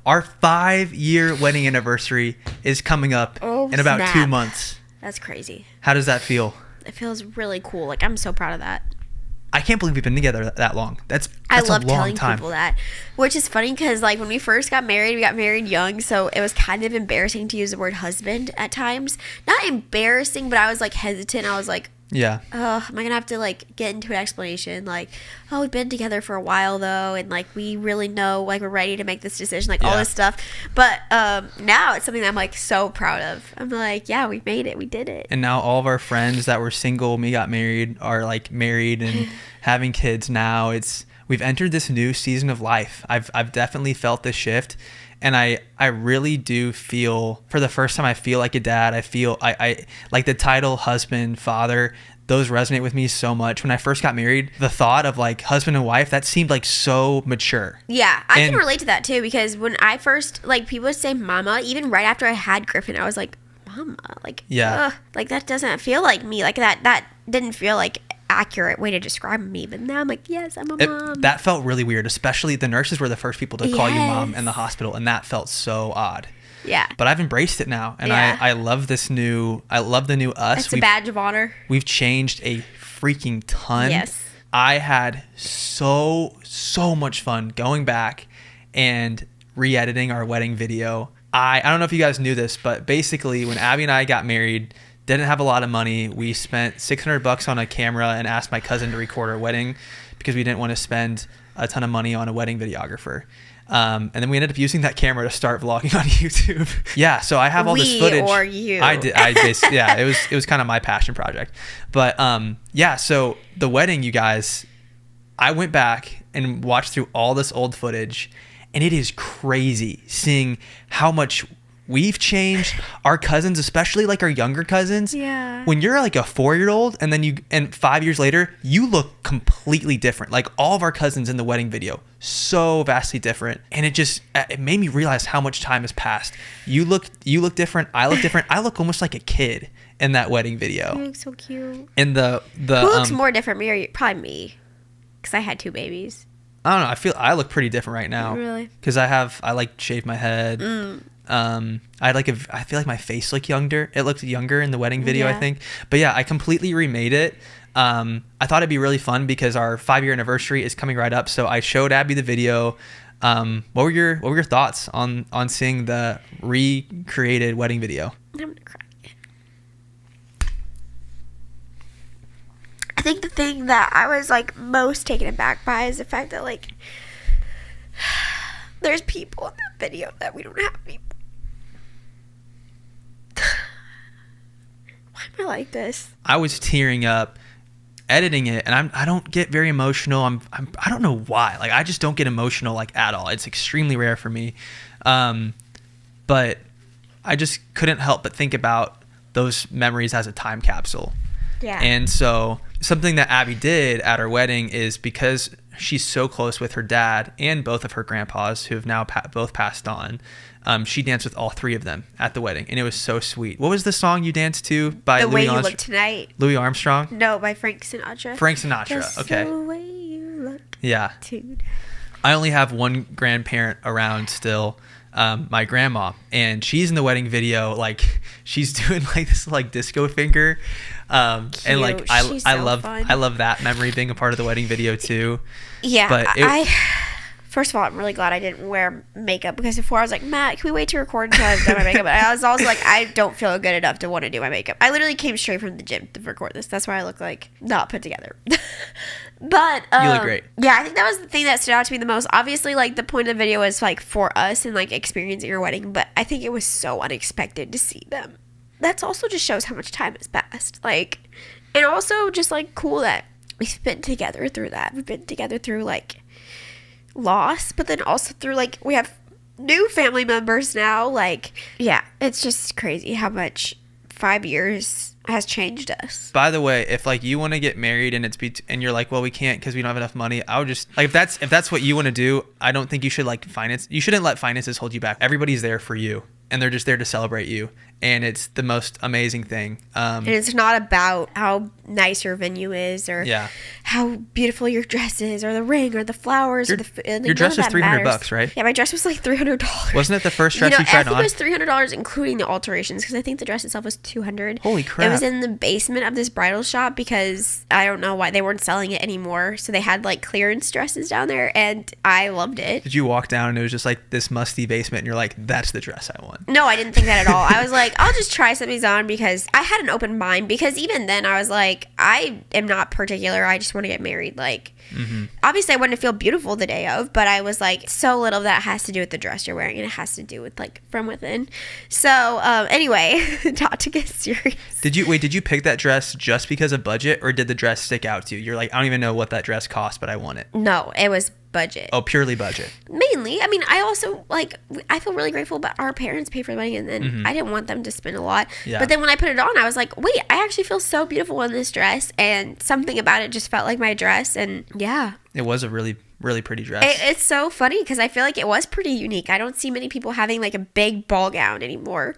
Our 5-year wedding anniversary is coming up in about snap. 2 months. That's crazy. How does that feel? It feels really cool. Like, I'm so proud of that. I can't believe we've been together that long. That's I a love long telling time. people that, which is funny because, like, when we first got married, we got married young, so it was kind of embarrassing to use the word husband at times. Not embarrassing, but I was, like, hesitant. I was like, Yeah. oh, am I going to have to, like, get into an explanation? Like, oh, we've been together for a while, though, and, like, we really know, like, we're ready to make this decision, like, all Yeah. this stuff. But now it's something that I'm, like, so proud of. I'm like, yeah, we made it. We did it. And now all of our friends that were single when we got married are, like, married and having kids now. We've entered this new season of life. I've definitely felt this shift. And I really do feel, for the first time, I feel like a dad. I feel, I like the title husband, father, those resonate with me so much. When I first got married, the thought of like husband and wife, that seemed like so mature. Yeah, I can relate to that too, because when I first, like, people would say mama, even right after I had Griffin, I was like, mama, like, Yeah. like that doesn't feel like me. Like that didn't feel like accurate way to describe me. But now I'm like, yes, I'm a mom. That felt really weird, especially the nurses were the first people to call you mom Yes. in the hospital, and that felt so odd. Yeah. But I've embraced it now, and Yeah. I love the new us. It's a badge of honor. We've changed a freaking ton. Yes. I had so much fun going back and re-editing our wedding video. I don't know if you guys knew this, but basically when Abby and I got married, didn't have a lot of money. We spent $600 on a camera and asked my cousin to record our wedding because we didn't want to spend a ton of money on a wedding videographer. And then we ended up using that camera to start vlogging on YouTube. Yeah, so I have all this footage. Or you. I did. Yeah, it was kind of my passion project. But yeah, so the wedding, you guys, I went back and watched through all this old footage, and it is crazy seeing how much we've changed. Our cousins, especially like our younger cousins. Yeah. When you're like a 4-year-old and 5 years later, you look completely different. Like all of our cousins in the wedding video, so vastly different. And it made me realize how much time has passed. You look different. I look different. I look almost like a kid in that wedding video. You look so cute. And the Who looks more different, me or you? Probably me, because I had 2 babies. I don't know. I feel I look pretty different right now. Really? Because I like shaved my head. I feel like my face looked younger. It looked younger in the wedding video, I think. But yeah, I completely remade it. I thought it'd be really fun because our 5-year anniversary is coming right up. So I showed Abby the video. What were your thoughts on seeing the recreated wedding video? I'm gonna cry. I think the thing that I was like most taken aback by is the fact that like there's people in that video that we don't have people. Why am I like this? I was tearing up editing it, and I don't get very emotional. I don't know why. Like I just don't get emotional like at all. It's extremely rare for me. But I just couldn't help but think about those memories as a time capsule. Yeah. And so something that Abby did at our wedding is, because she's so close with her dad and both of her grandpas who have now both passed on, she danced with all 3 of them at the wedding, and it was so sweet. What was the song you danced to by The Louis Way You Look Tonight. Louis Armstrong? No, by Frank Sinatra. Frank Sinatra. Just Okay. the way you look. Yeah. Dude. I only have one grandparent around still, my grandma, and she's in the wedding video. Like she's doing like this like disco finger, and like She's I so love fun. I love that memory being a part of the wedding video too. Yeah, But first of all, I'm really glad I didn't wear makeup, because before I was like, Matt, can we wait to record until I've done my makeup? But I was also like, I don't feel good enough to want to do my makeup. I literally came straight from the gym to record this. That's why I look like not put together. But You look great. Yeah, I think that was the thing that stood out to me the most. Obviously, like the point of the video is like for us and like experiencing your wedding, but I think it was so unexpected to see them. That's also just shows how much time has passed. Like, and also just like cool that we've been together through that. We've been together through like loss, but then also through like we have new family members now. Like, yeah, it's just crazy how much 5 years has changed us. By the way, if like you want to get married and and you're like, well, we can't because we don't have enough money, I would just like if that's what you want to do, I don't think you should like you shouldn't let finances hold you back. Everybody's there for you, and they're just there to celebrate you, and it's the most amazing thing. And it's not about how nice your venue is or how beautiful your dress is or the ring or the flowers or the food. Your dress was $300, right? Yeah, my dress was like $300. Wasn't it the first dress you tried on? I think it was $300 including the alterations because I think the dress itself was $200. Holy crap. It was in the basement of this bridal shop because I don't know why they weren't selling it anymore. So they had like clearance dresses down there and I loved it. Did you walk down and it was just like this musty basement and you're like, that's the dress I want? No, I didn't think that at all. I was like, I'll just try some of these on because I had an open mind because even then I was like, I am not particular. I just want to get married. Like, obviously I wanted to feel beautiful the day of, but I was like, so little of that has to do with the dress you're wearing and it has to do with like from within. So anyway, not to get serious. Did you pick that dress just because of budget or did the dress stick out to you? You're like, I don't even know what that dress cost, but I want it. No, it was budget. Oh, purely budget. Mainly. I mean, I also like I feel really grateful but our parents paid for the wedding and then I didn't want them to spend a lot. Yeah. But then when I put it on, I was like, wait, I actually feel so beautiful in this dress and something about it just felt like my dress and yeah. It was a really pretty dress. It's so funny because I feel like it was pretty unique. I don't see many people having like a big ball gown anymore.